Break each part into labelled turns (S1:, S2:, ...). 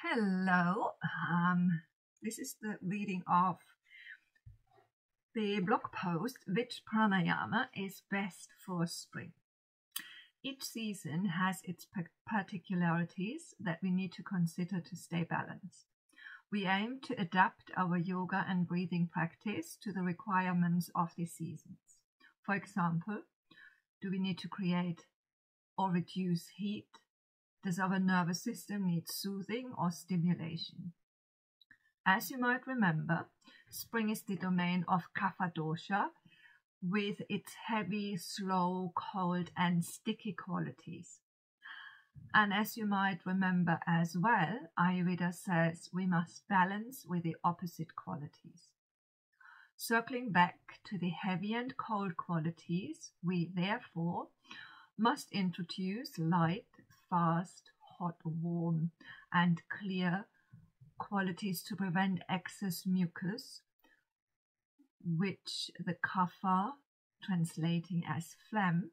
S1: Hello, this is the reading of the blog post, which pranayama is best for spring. Each season has its particularities that we need to consider to stay balanced. We aim to adapt our yoga and breathing practice to the requirements of the seasons. For example, do we need to create or reduce heat? Does our nervous system need soothing or stimulation? As you might remember, spring is the domain of Kapha dosha, with its heavy, slow, cold, and sticky qualities. And as you might remember as well, Ayurveda says we must balance with the opposite qualities. Circling back to the heavy and cold qualities, we therefore must introduce light, fast, hot, warm, and clear qualities to prevent excess mucus, which the kapha, translating as phlegm,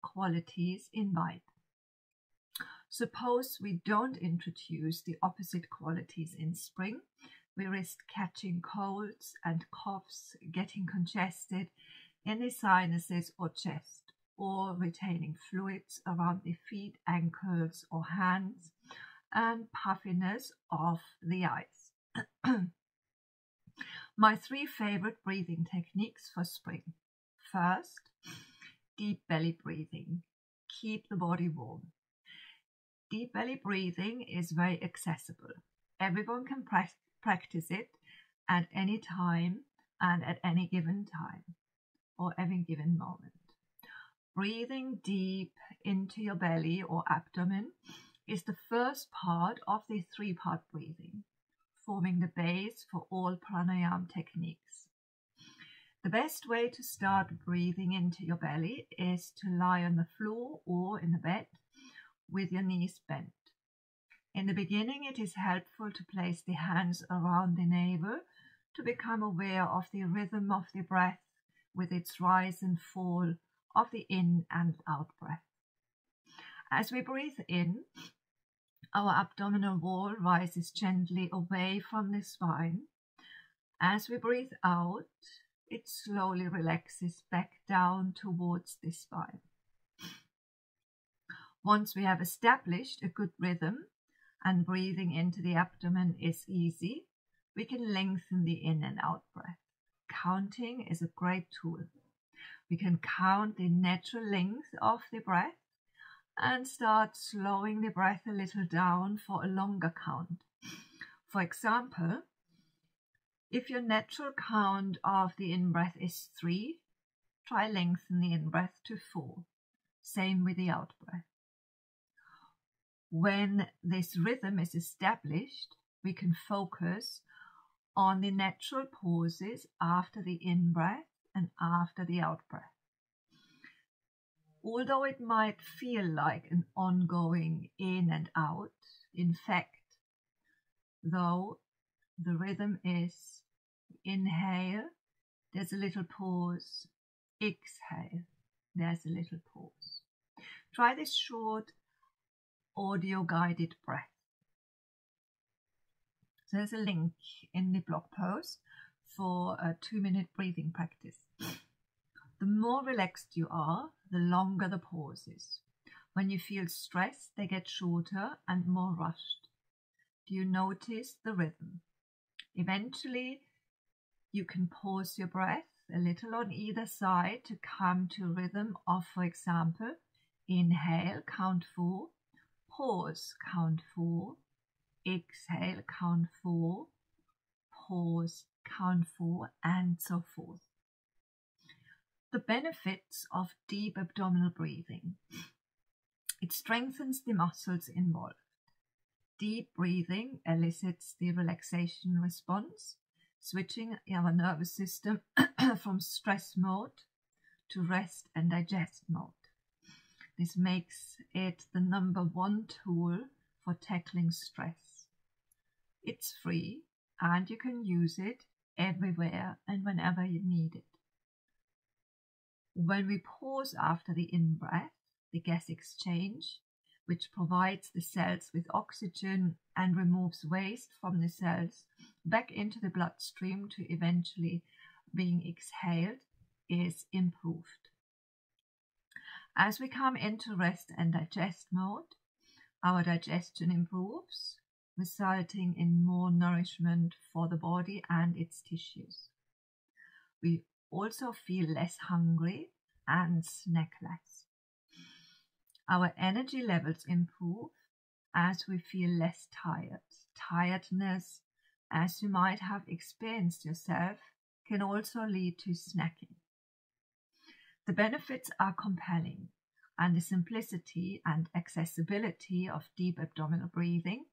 S1: qualities invite. Suppose we don't introduce the opposite qualities in spring, we risk catching colds and coughs, getting congested in the sinuses or chest, or retaining fluids around the feet, ankles, or hands, and puffiness of the eyes. My three favorite breathing techniques for spring. First, deep belly breathing. Keep the body warm. Deep belly breathing is very accessible. Everyone can practice it at any time and at any given time or any given moment. Breathing deep into your belly or abdomen is the first part of the three-part breathing, forming the base for all pranayama techniques. The best way to start breathing into your belly is to lie on the floor or in the bed with your knees bent. In the beginning, it is helpful to place the hands around the navel to become aware of the rhythm of the breath with its rise and fall of the in and out breath. As we breathe in, our abdominal wall rises gently away from the spine. As we breathe out, it slowly relaxes back down towards the spine. Once we have established a good rhythm and breathing into the abdomen is easy, we can lengthen the in and out breath. Counting is a great tool. We can count the natural length of the breath and start slowing the breath a little down for a longer count. For example, if your natural count of the in-breath is 3, try lengthen the in-breath to 4. Same with the out-breath. When this rhythm is established, we can focus on the natural pauses after the in-breath and after the out-breath. Although it might feel like an ongoing in and out, in fact, though the rhythm is inhale, there's a little pause, exhale, there's a little pause. Try this short audio-guided breath. So there's a link in the blog post for a 2-minute breathing practice. The more relaxed you are, the longer the pauses. When you feel stressed, they get shorter and more rushed. Do you notice the rhythm? Eventually, you can pause your breath a little on either side to come to a rhythm of, for example, inhale, count 4, pause, count 4, exhale, count 4, pause, count 4, and so forth. The benefits of deep abdominal breathing. It strengthens the muscles involved. Deep breathing elicits the relaxation response, switching our nervous system from stress mode to rest and digest mode. This makes it the #1 tool for tackling stress. It's free and you can use it everywhere and whenever you need it. When we pause after the in-breath, the gas exchange which provides the cells with oxygen and removes waste from the cells back into the bloodstream to eventually being exhaled, is improved. As we come into rest and digest mode, our digestion improves, resulting in more nourishment for the body and its tissues. We also feel less hungry and snack less. Our energy levels improve as we feel less tired. Tiredness, as you might have experienced yourself, can also lead to snacking. The benefits are compelling, and the simplicity and accessibility of deep abdominal breathing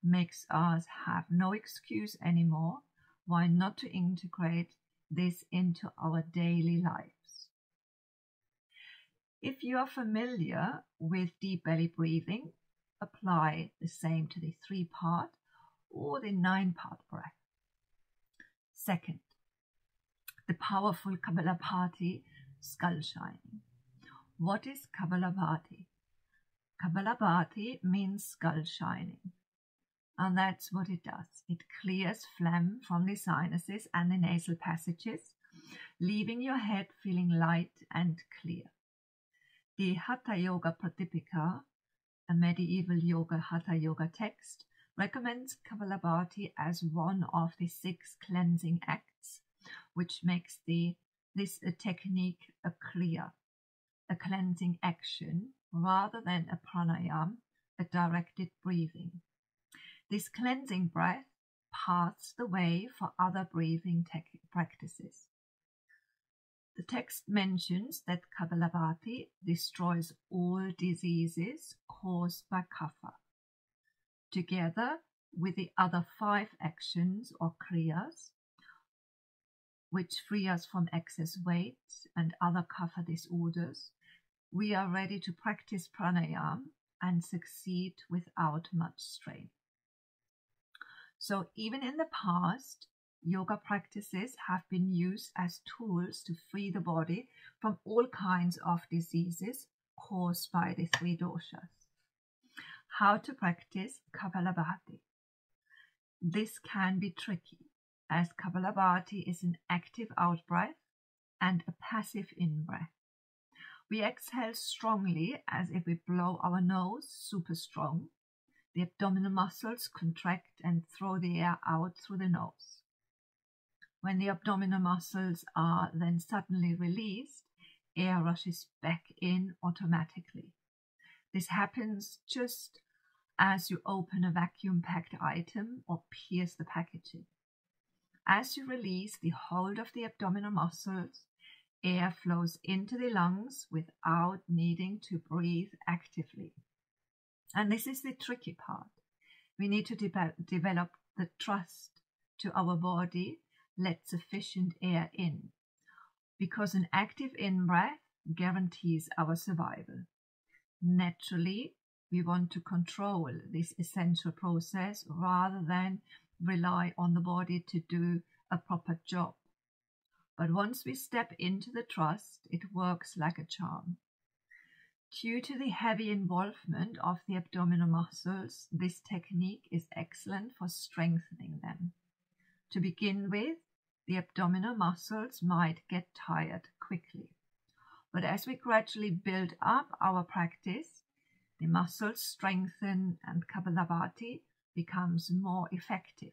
S1: makes us have no excuse anymore why not to integrate this into our daily lives. If you are familiar with deep belly breathing, apply the same to the 3-part or the 9-part breath. Second, the powerful Kapalabhati skull shining. What is Kapalabhati? Kapalabhati means skull shining, and that's what it does. It clears phlegm from the sinuses and the nasal passages, leaving your head feeling light and clear. The Hatha Yoga Pratipika, a medieval Hatha Yoga text, recommends Kapalabhati as one of the 6 cleansing acts, which makes this technique a cleansing action rather than a pranayama, a directed breathing. This cleansing breath paves the way for other breathing practices. The text mentions that Kapalabhati destroys all diseases caused by kapha. Together with the other 5 actions or kriyas, which free us from excess weight and other kapha disorders, we are ready to practice pranayama and succeed without much strain. So even in the past, yoga practices have been used as tools to free the body from all kinds of diseases caused by the 3 doshas. How to practice Kapalabhati? This can be tricky, as Kapalabhati is an active out-breath and a passive in-breath. We exhale strongly as if we blow our nose super strong. The abdominal muscles contract and throw the air out through the nose. When the abdominal muscles are then suddenly released, air rushes back in automatically. This happens just as you open a vacuum-packed item or pierce the packaging. As you release the hold of the abdominal muscles, air flows into the lungs without needing to breathe actively. And this is the tricky part. We need to develop the trust to our body, let sufficient air in, because an active in-breath guarantees our survival. Naturally, we want to control this essential process rather than rely on the body to do a proper job. But once we step into the trust, it works like a charm. Due to the heavy involvement of the abdominal muscles, this technique is excellent for strengthening them. To begin with, the abdominal muscles might get tired quickly. But as we gradually build up our practice, the muscles strengthen and Kapalabhati becomes more effective.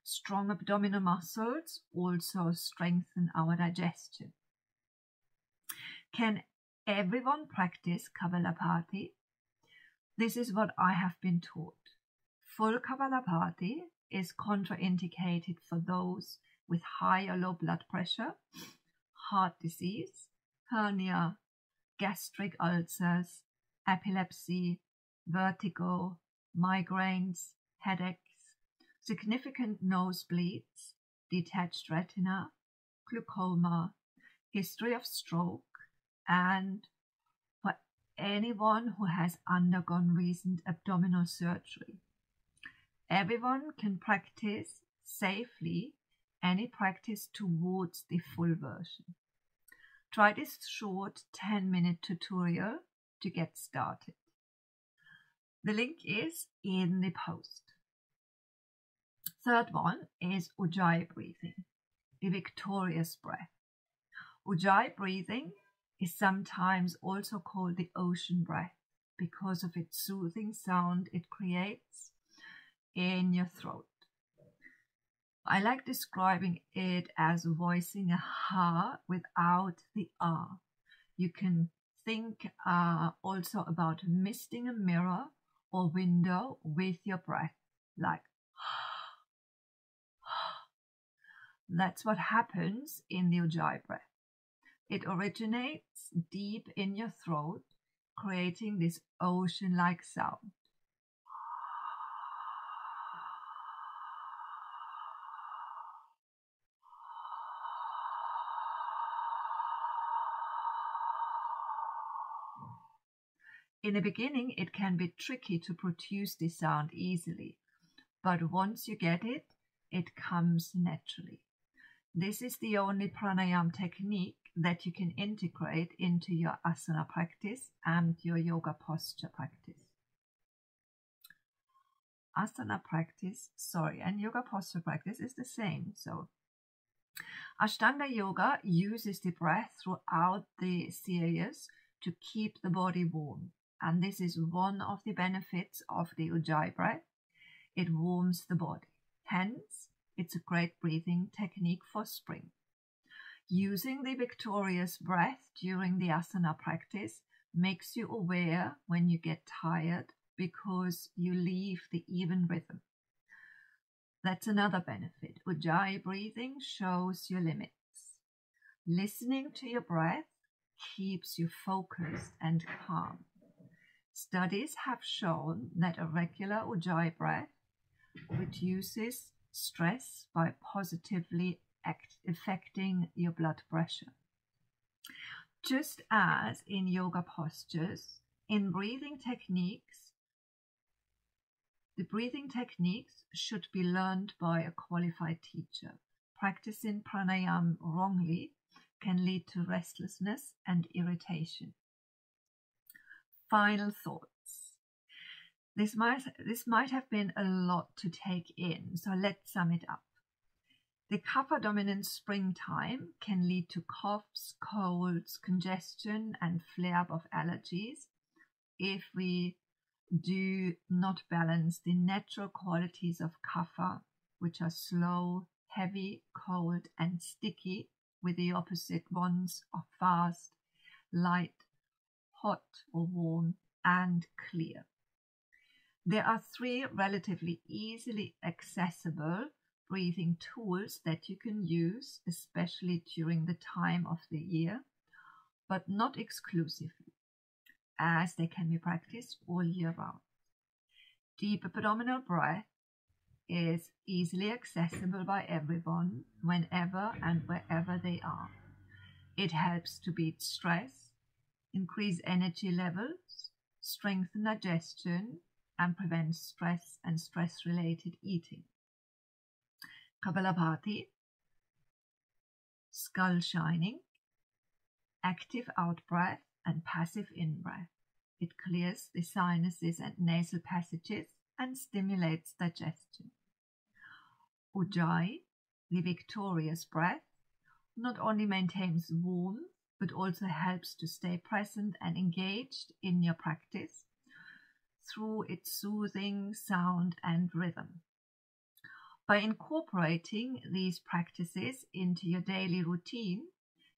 S1: Strong abdominal muscles also strengthen our digestion. Can everyone practice Kapalabhati? This is what I have been taught. Full Kapalabhati is contraindicated for those with high or low blood pressure, heart disease, hernia, gastric ulcers, epilepsy, vertigo, migraines, headaches, significant nosebleeds, detached retina, glaucoma, history of stroke, and for anyone who has undergone recent abdominal surgery. Everyone can practice safely any practice towards the full version. Try this short 10-minute tutorial to get started. The link is in the post. Third one is Ujjayi breathing, the victorious breath. Ujjayi breathing is sometimes also called the ocean breath because of its soothing sound it creates in your throat. I like describing it as voicing a ha without the ah. You can think also about misting a mirror or window with your breath, like that's what happens in the Ujjayi breath. It originates deep in your throat, creating this ocean-like sound. In the beginning, it can be tricky to produce this sound easily, but once you get it, it comes naturally. This is the only pranayama technique that you can integrate into your asana practice and your yoga posture practice. Asana practice, and yoga posture practice is the same. So Ashtanga yoga uses the breath throughout the series to keep the body warm. And this is one of the benefits of the Ujjayi breath. It warms the body. Hence, it's a great breathing technique for spring. Using the victorious breath during the asana practice makes you aware when you get tired because you leave the even rhythm. That's another benefit. Ujjayi breathing shows your limits. Listening to your breath keeps you focused and calm. Studies have shown that a regular Ujjayi breath reduces stress by positively affecting your blood pressure. Just as in yoga postures, in breathing techniques, the breathing techniques should be learned by a qualified teacher. Practicing pranayama wrongly can lead to restlessness and irritation. Final thoughts. This might have been a lot to take in, so let's sum it up. The kapha-dominant springtime can lead to coughs, colds, congestion, and flare-up of allergies if we do not balance the natural qualities of kapha, which are slow, heavy, cold, and sticky, with the opposite ones of fast, light, hot or warm, and clear. There are 3 relatively easily accessible breathing tools that you can use, especially during the time of the year, but not exclusively, as they can be practiced all year round. Deep abdominal breath is easily accessible by everyone, whenever and wherever they are. It helps to beat stress, increase energy levels, strengthen digestion, and prevent stress and stress-related eating. Kapalabhati, skull shining, active out-breath and passive in-breath. It clears the sinuses and nasal passages and stimulates digestion. Ujjayi, the victorious breath, not only maintains warmth, but also helps to stay present and engaged in your practice through its soothing sound and rhythm. By incorporating these practices into your daily routine,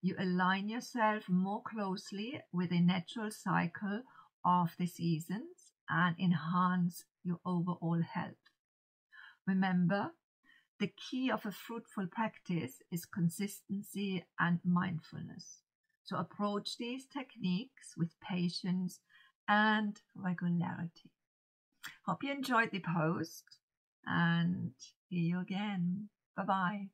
S1: you align yourself more closely with the natural cycle of the seasons and enhance your overall health. Remember, the key of a fruitful practice is consistency and mindfulness. So approach these techniques with patience and regularity. Hope you enjoyed the post and see you again. Bye-bye.